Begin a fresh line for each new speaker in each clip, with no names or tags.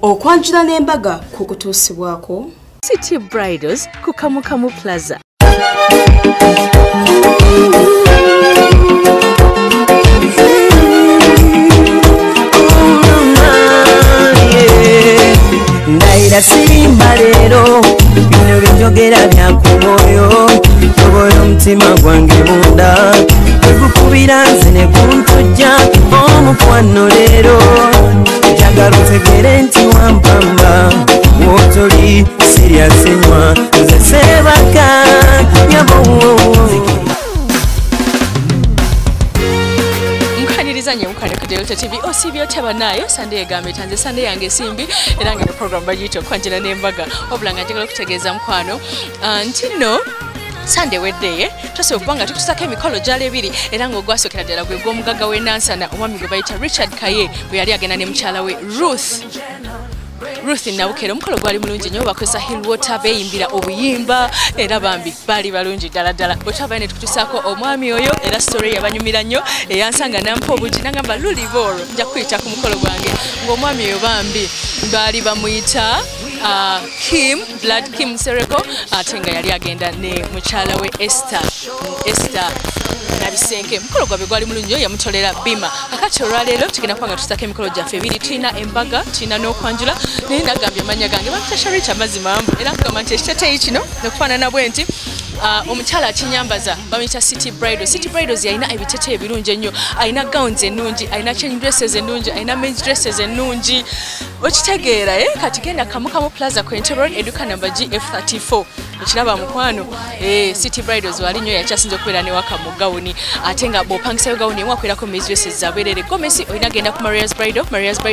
okwanjula n'embaga ku kutuusibwako
City Bridals ku Kamukamu Plaza.
Ndaira sirimba lero bino bijogera byakumoyo toboyo mtima gwange munda ekukubira nze ne kuntujja omukwano lero njagala otegere nti wampamba wotoli serious enywa nze sebaka nyabo
Zanye mukane ku Delta TV osibyo tabanayo Sunday egambe tanze Sunday yange simbi era nga program bagito kwanjira n'embaga obulanga njagala kutegeeza mukwano ntino Sunday wedde tose okubanga tukusaka emikolo jale ebiri era nga ogwasokera ddala gwe gw'omugaga w'Enansana omwami gwe bayita Richard Kaye bwe yali agenda ne mukyala we Ruth Nabukero mukolo gwali mulungi nnyo bakozesa Hill Water beyimbira obuyimba era bambi bali balungi ddala bwetwava ne tukutusaako omwami oyo era story yabanyumira nnyo eyansanga nampa obugi nagamba luliboro nja kuyita ku mukolo gwange ng'omwami oyo bambi baali bamuyita Blood Kim Sereko ate nga yali agenda ne mukyala we Esther nabisenke mukolo gwabe gwali mulungi nnyo yamutolera bima kakati olwaleero tugenda kubanga tusaka emikolo gyaffe ebiri tulina embaga tulina n'okwanjula naye nagambye amanya gange bamutasharita mazima mbu era nkugamba nti ekiteteeyi kino nokufaanana bwe nti omukyala akinyambaza bamuyita City Bridals yalina ebiteteeyi ebirungi ennyo alina gowns ennungi alina change dresses ennungi alina men's dresses ennungi okitegeera kati genda Kamukamu Plaza ku Entebbe Road eduka number GF34 ekiraba mukwano City Bridals wali nnyo yakyasinza okubeera ne waka mu gawuni ate nga bw'opangisayo gawuni emu akwerako men's dresses zabeerere gomesi olina genda ku Maria's Bridal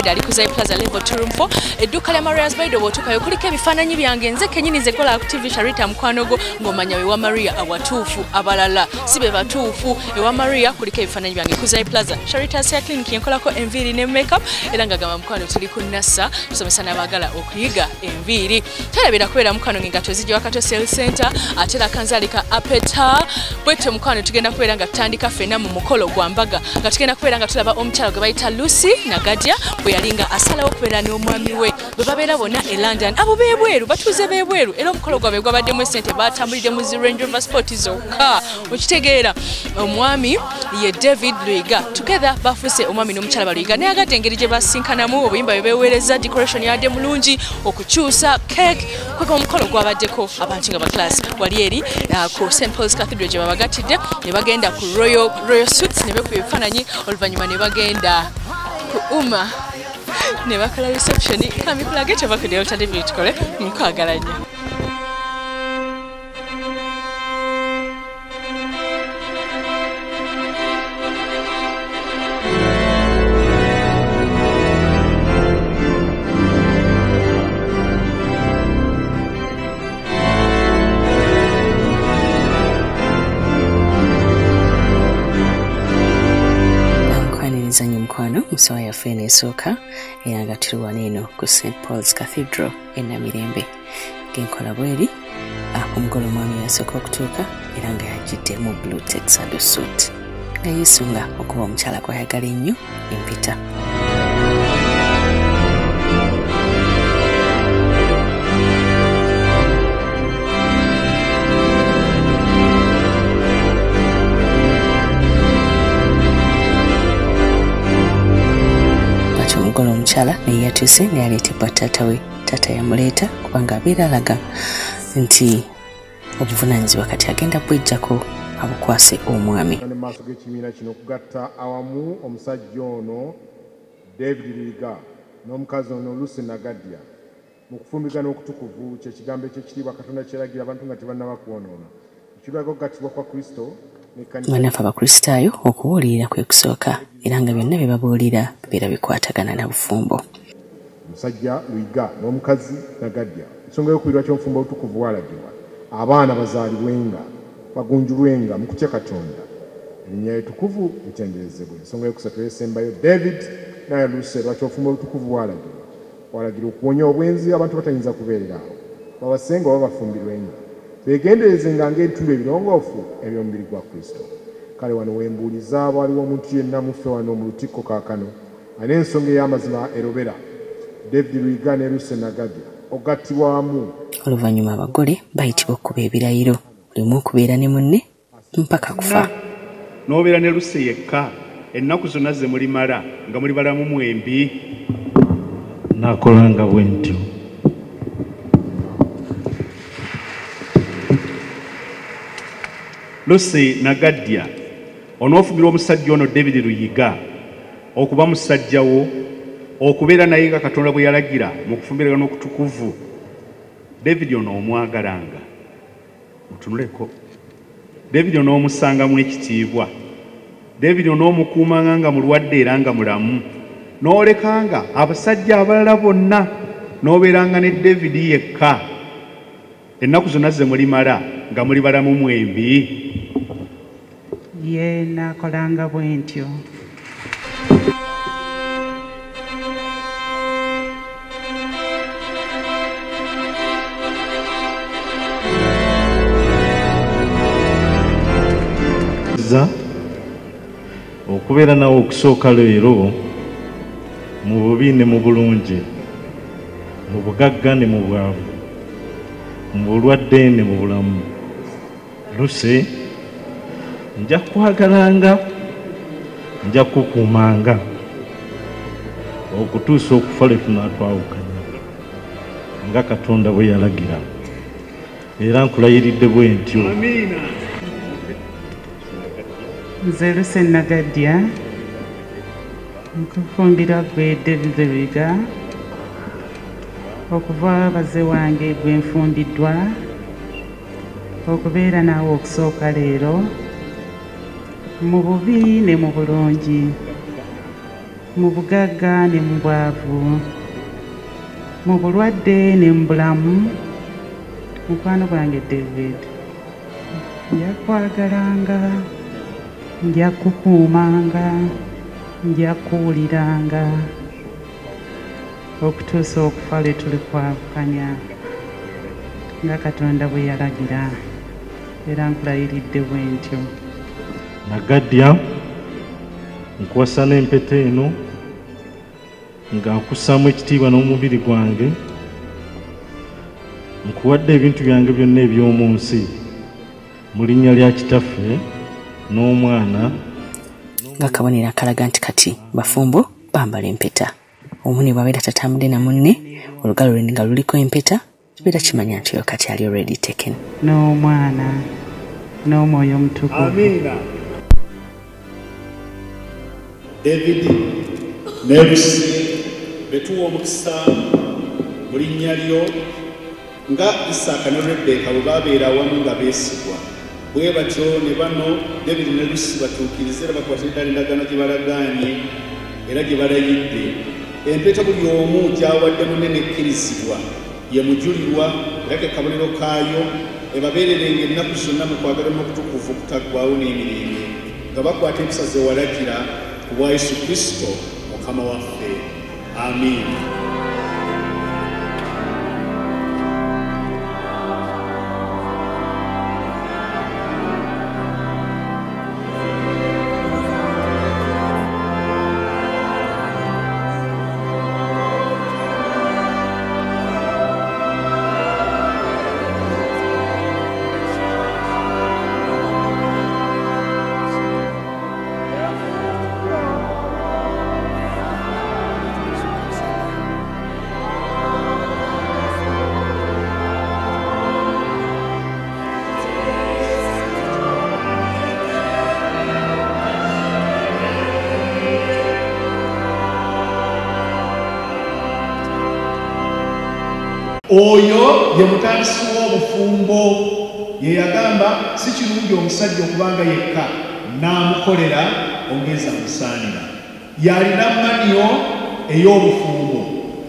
ali ku Zai Plaza level 2 room 4 edduka lya Maria's Bridal bw'otuukayo kuliko ebifaananyi byange nze kennyini ze kola active Sharita mukwano go ng'omanya we wa Maria awatuufu abalala si be batuufu ewa Maria kuliko ebifaananyi byange ku Zai Plaza Sharita's Hair Clinic yenkolako enviiri ne makeup era nga gamba mukwano tuli ku Nassa tusomesa n'abaagala okuyiga enviiri terabira kubeera mukwano ng'engato zijja wakato sales center ate la kanzalika apeta bwetyo mukwano tugenda kubeera nga tutandika ffenna mu mukolo gwa mbaga nga tugenda kubeera nga tulaba omukyala gwe bayita Lucy Nagadia bwe yali nga asalawo okubeera n'omwami we bwe babeera bonna e London abo beebweru batuuze beebweru era omukolo gwabwe gwabaddemu essente batambulidde mu Range Rover Sport zokka okitegeera omwami ye David Luiga together bafuse omwami n'omukyala baluiga naye agadde engeri gye basinkanamu obuyimba bwe beeweereza decoration yadde mulungi okukyusa cake kwega omukolo gwabaddeko abantu nga ba class wali eri ku St Paul's Cathedral gye babagatidde ne bagenda ku Royal Suites ne bekuba ebifaananyi oluvannyuma ne bagenda ku ne bakola reception kamikulage kyova ku Delta TV tukole nkwagala nnyo musawa yaffe n'esooka era nga tuli wano eno ku St Paul's Cathedral e Namirembe genkola bweri omugole omwami yasooka okutuuka era nga yajjidde mu blue texado suit nga yeesunga okuba omukyala gw'ayagala ennyo empita omugole omukyala naye yatuuse nga yaleetebwa taata we taata yamuleeta kubanga abeera alaga nti obuvunaanyizibwa kati agenda bwejjako abukwase omwami
mu maaso g'ekibiina kino okugatta awamu omusajja ono David Luiga n'omukazi ono Lucy Nagadia mu kufumbigana okutukuvu kyekigambo ekyekitiibwa Katonda kyeragira abantu nga tebannaba kwonoona ekirwaga okugattibwa kwa Kristo
bannaffe abakristaayo okubuulirira kwe kusooka era nga byonna bye babuulira bibeera bikwatagana na bufumbo
omusajja Luiga n'omukazi Nagadia ensonga y'okuwulirwa ky'omufumbo obutukuvu walagirwa abaana bazaalibwenga bagunjulwenga mu kutya Katonda erinnya etukuvu litenderezebwe ensonga y'okusatu esembayo David naye Lucy lwaki obufumbo obutukuvu walagira okuwonya obwenzi abantu batayinza kubeerera awo babasenga oba bafumbirwenga begenderezenga ng'ebitundu ebirongoofu eby'omubiri gwa Kristo kale wano wembuuliza waliwo omuntu yenna muffe wano mu lutikko kaakano alina ensonga ey'amazima erobera David Luiga ne Lucy Nagadya ogattibwamu.
Oluvannyuma abagole bayitibwa okuba ebirayiro buli okubeera ne munne mpaka kufa.
N'obeera ne Lucy yekka ennaku zonna ze mulimala nga muli balamu mwembi.
Nakolanga bwe ntyo.
Lucy Nagadya onoofugira omusajja ono David Luyiga okuba musajjawo okubeera naye nga Katonda bwe yalagira mu kufumbirwa n'okutukuvu. David ono omwagalanga mutunuleko. David ono omusangamu ekitiibwa. David ono omukuumanga nga mulwadde era nga mulamu. N'olekanga abasajja abalala bonna n'obeeranga ne David yekka ennaku zonna ze mulimala nga muli balamu mwembi.
Ye nakolanga bwe ntyo.
Okubeera nawe okusooka leero mu bubi ne mu bulungi, mu bugagga ne mu bwavu, mu bulwadde ne mu bulamu. Lucy, nja kwagalanga, nja kukuumanga okutuusa okufa lwe tunaatwawukanya nga Katonda bwe yalagira, era nkulayiridde bwe ntyo.
Nze Lucy Nagadya nkufumbira gwe David Luiga okuva baze wange gwe nfumbiddwa okubeera naawe okusooka leero mu bubi ne mu bulungi, mu bugagga ne mu bwavu, mu bulwadde ne mu bulamu. Mukwano gwange David, njakwagalanga, njakukuumanga, njakuwuliranga okutuusa okufa lwe tulikwawukanya nga Katonda bwe yalagira, era nkulayiridde bwe ntyo.
Nagadya, nkuwasa n'empeta eno nga nkussaamu ekitiibwa n'omubiri gwange. Nkuwadde ebintu byange byonna eby'omu nsi mu linnya lya Kitaffe n'Omwana.
Ng'akabonero akalaga nti kati bafumbo bambala empeta. Omuni bwabeera tatambudde na munne, olugalo lwe nga luliko empeta, kibeera kimanya nti oyo kati ali already taken.
N'Omwana n'Omwoyo Omutukuvu.
Amiina. David ne Lucy betuwa omukisa mu linnya lyo nga Isaaka ne Rebeka bwe babeera awamu nga beesigwa. Bwe batyo ne bano David ne Lucy batuukirize era bakwatira endagaano gye balagaanye era gye balayidde. Empeta buli omu gy'awadde munne n'ekkirizibwa ye mujulirwa era ke kabonero kaayo ebabeererenga ennaku zonna mu kwagala n'okutukuvu okutaggwaawo n'emirembe nga bakwata empisa ze walagira ku bwa Yesu Kristo Mukama waffe. Amiina. Oyo ye mutandisi w'obufumbo ye yagamba si kirungi omusajja okubanga yekka n'amukolera ongeza musaanira. Yalina maniyo ey'obufumbo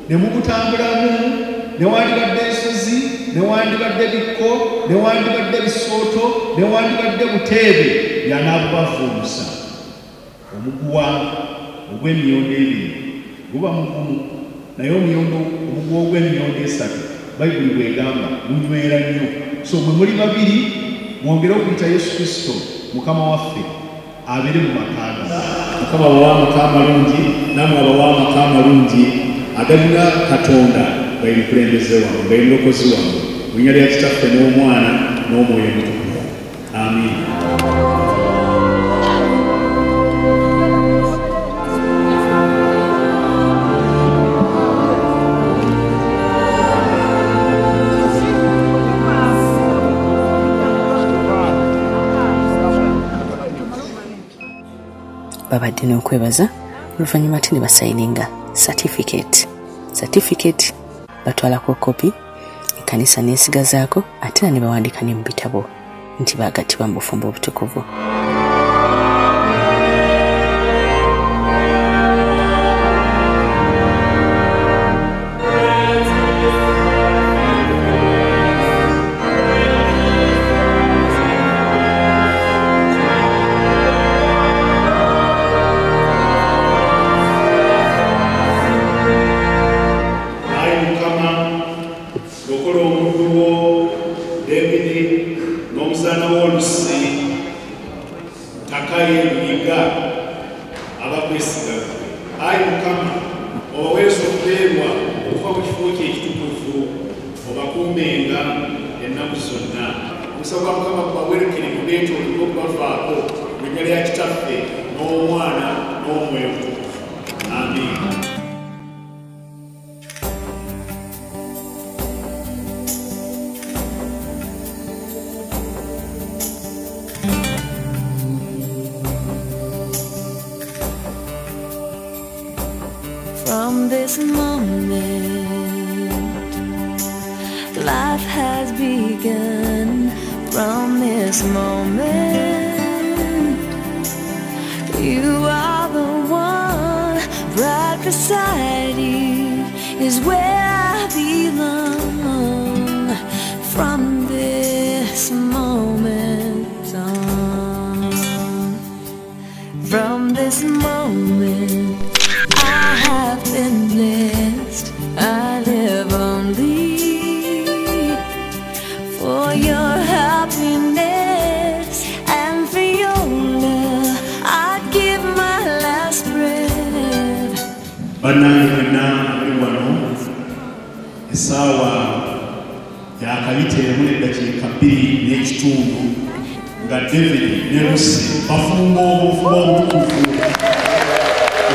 ne mugutambulamu, ne wandibadde ensozi, ne wandibadde bikko, ne wandibadde bisooto, ne wandibadde buteebe, yanaabubavuunusa. Omuguwa ogw'emiyonde ebiri guba mugumu, naye omuguwa ogw'emiyonde esatu Bayibuli bwegamba munywera nnyo. So mwe muli babiri mwongere okuyita Yesu Kristo Mukama waffe abeere mu maka gammwe. Mukama abawa amaka amalungi, nammwe abawa amaka amalungi agalina Katonda bayikulembeze wamu bayimulokozi wamu mu linnya lya Kitaffe n'Omwana n'Omwoyo Omutukuvu. Amiina.
babadde n'okwebaza oluvannyuma ate ne basayininga certificate batwalako kopi ekkanisa n'esigazaako ate ne bawandiika ne mu bitabo nti baagattibwa mu bufumbo obutukuvu.
From this moment, life has begun. From this moment, you are the one. Right beside you is where I belong. From this moment on, from this moment, I have been blessed. I live only for your happiness and for your love. I'd give my last breath.
Banana wano esawa yakabiteemu n'eddakiika 2 n'ekitundu nga David ne Lucy bafumba obufuba obutukuvu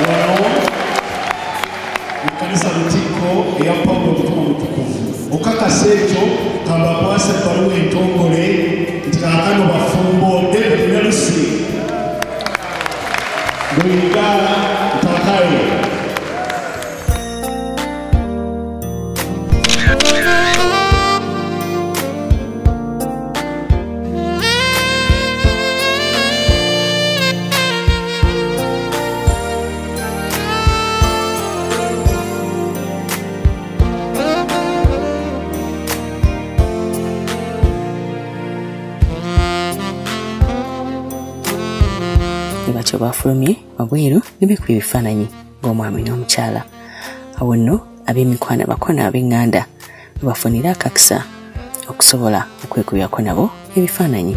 wano kanisa Lutikko eya Pawulo Omutukuvu. Okakasa ekyo kabakwasa ebbaluwa entongole nti kaakano bafumbo David ne Lucy Luyiga Ntakayo.
Batyo bafulumye wabweru ne bekuba ebifaananyi ng'omwami n'omukyala. Awo nno ab'emikwano abakono ab'eŋŋanda bafunira akakisa okusobola okwekubirako nabo ebifaananyi.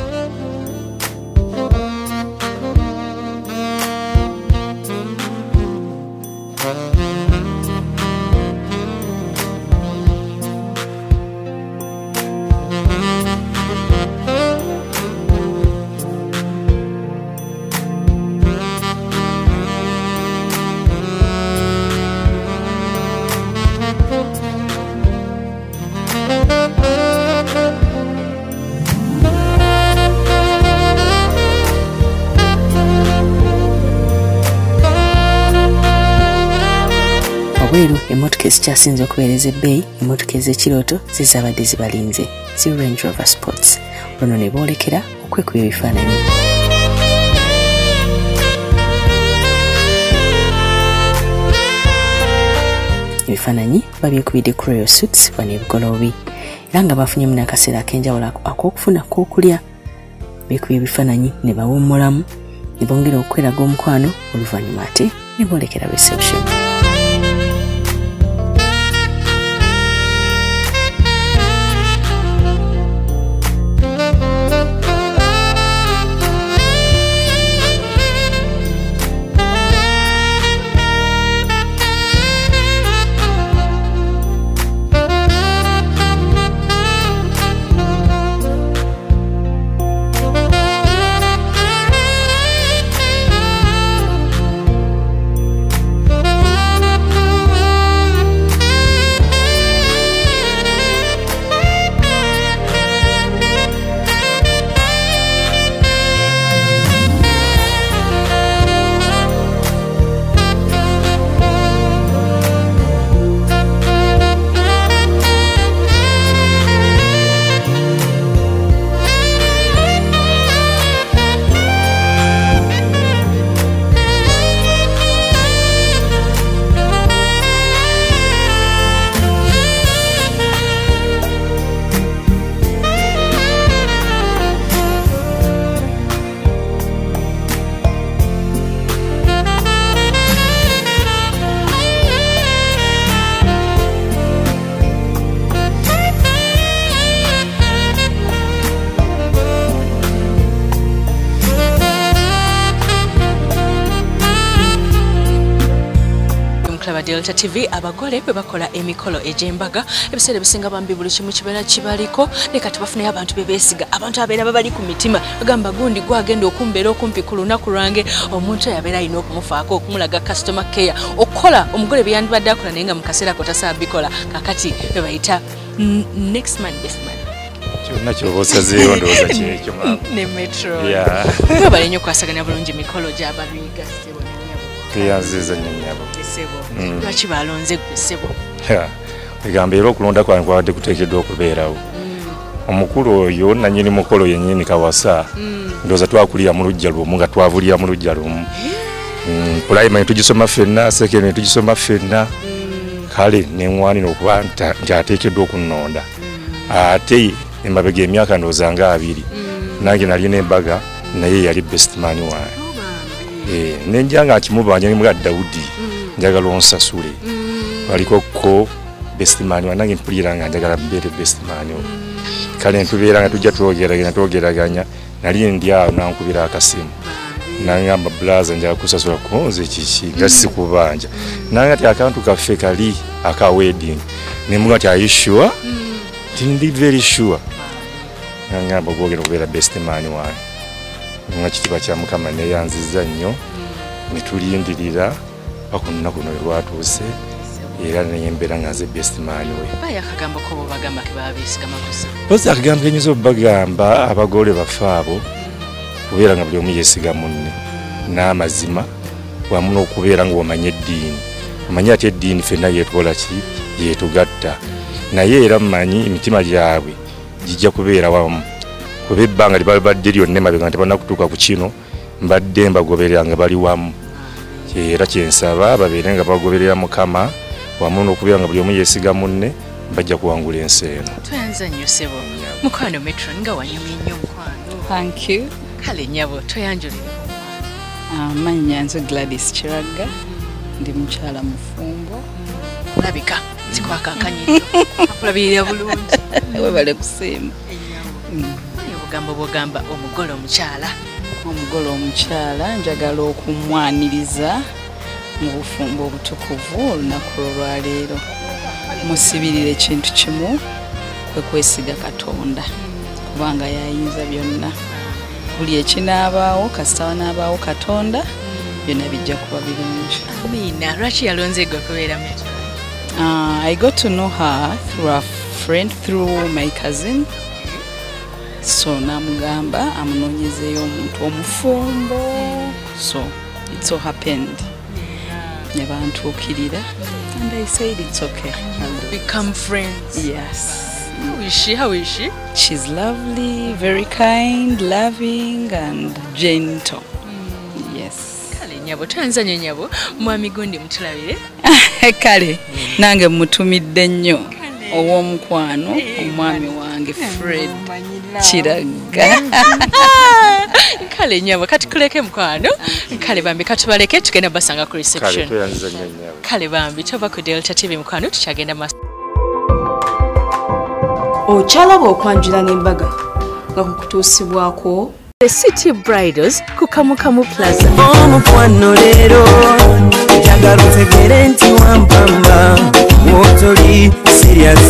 Wabweru emmotoka ezikyasinze okubeereza ebbeeyi emmotoka ez'ekirooto zizabadde zibalinze zi Range Rover Sports. Luno ne boolekera okwekuba ebifaananyi. Ebifaananyi babyekubidde ku Royal Suits wano e Bugoloobi era nga bafunyemu n'akaseera ak'enjawulo ak'okufuna k'okulya. Beekubye ebifaananyi ne bawummulamu ne bongera okweraga omukwano oluvannyuma ate ne boolekera reception.
Delta TV abagole bwe bakola emikolo egy'embaga ebiseera ebisinga bambi buli kimu kibeera kibaliko leka tubafuneyo abantu bebeesiga abantu abeera babali ku mitima bagamba gundi gwagenda okumbeera okumpi ku lunaku lwange omuntu yabeera alina okumufaako okumulaga customer care okukola omugole bye yandibadde akola naye nga mu kaseera ko tasaabikola kakati bwe bayita next man best man
kyonna kyobaosazeewo ndowooza kyekyo
ne metro bwe bali nnyo okwasaganya bulungi emikolo gy'ababiga sebo
teyanziza nnyo nnyabo
sebo lwaki balonze gwe sebo
egamba era okulonda kwange kwabadde kuteekeddwa okubeerawo omukulu oyo nannyini mukolo yennyini Kawasa ndowooza twakulira mu lujja lumu nga twavulira mu lujja lumu pulayimani tugisoma ffenna sekendari tugisoma ffenna kale neŋŋwanira okuba nti ateekeddwa okunnonda ate emabega emyaka ndowooza nga 2 nange nali n'embaga naye yali best man wange nenja nga nkimubanja nimuga Daudi njagala onsasule waliko ko best man wange nange mpulira nga njagala mbeere best man kale ntubeera nga tujja twogeraganya nali ndi awo nankubira akasimu nangamba blaza njagala kusasula konze kiki nga sikubanja nange ati akantu kaffe kali aka wedding nemuga ati are you sure ndi very sure nangamba gwogera kubeera best man wange nga kitiba kya Mukama neyanziza nnyo netulindirira bakunaku no lwatuuse era neyembeera nga nze best man we
baya kagambo ko bagamba ke babisiga makosa
bose akagamba kenyizo bagamba abagole bafaabo kubeera nga buli omu yeesiga munne n'amazima wamu n'okubeera nga wamanye eddiini omanye ati eddiini ffenna yeetwola ki yeetugatta naye era mmanyi emitima gyabwe gijja kubeera wamu kuba ebbanga libadde lyonna emabega nga tebannakutuuka ku kino mbadde mbagoberera nga bali wamu era kyensaba babeere nga bagoberera Mukama wamu n'okubeera nga buli omu yeesiga munne bajja kuwangula ensi eno.
Toyanza nnyo ssebo mukwano Metro nga wanyumye nnyo mukwano.
Thank you.
Kale nnyabo toyanjulire.
Amannya nze Gladys Kiraga ndi mukyala mufumbo.
Olabika zikwakankanyiro akulabirira bulungi
webale kusiima.
Obugambo bwogamba omugole
omukyala njagala okumwaniriza mu bufumbo obutukuvu olunaku olwaleero musibirire ekintu kimu kwe kwesiga Katonda kubanga yayinza byonna buli ekinaabaawo kasita wanaabaawo Katonda byonna bijja kuba birungi.
Amina. Lwaki yalonze gwe kubeera Metro?
I got to know her through a friend, through my cousin. So namugamba amunoonyezeeyo omuntu omufumbo. So it so happened. Nebantuukirira and I said it's okay.
I'll become friends.
Yes.
How is she?
She's lovely, very kind, loving and gentle. Yes.
Kale nyabo Tanzania nyabo mwami gundi mutulabire.
Kale nange mutumidde nnyo ow'omukwano omwami wange Fred Kiraga.
Kale nyabo kati kuleke mukwano kale bambi katubaleke tugenda basanga ku reception.
Kale toyanziza nnyo nyabo.
Kale bambi tova ku Delta TV mukwano tukyagenda mas.
Ochalaba okwanjula n'embaga nga kukutuusibwako
The City Bridals ku Kamukamu Plaza.
Omukwano leero njagala otegere nti wampamba wotoli serious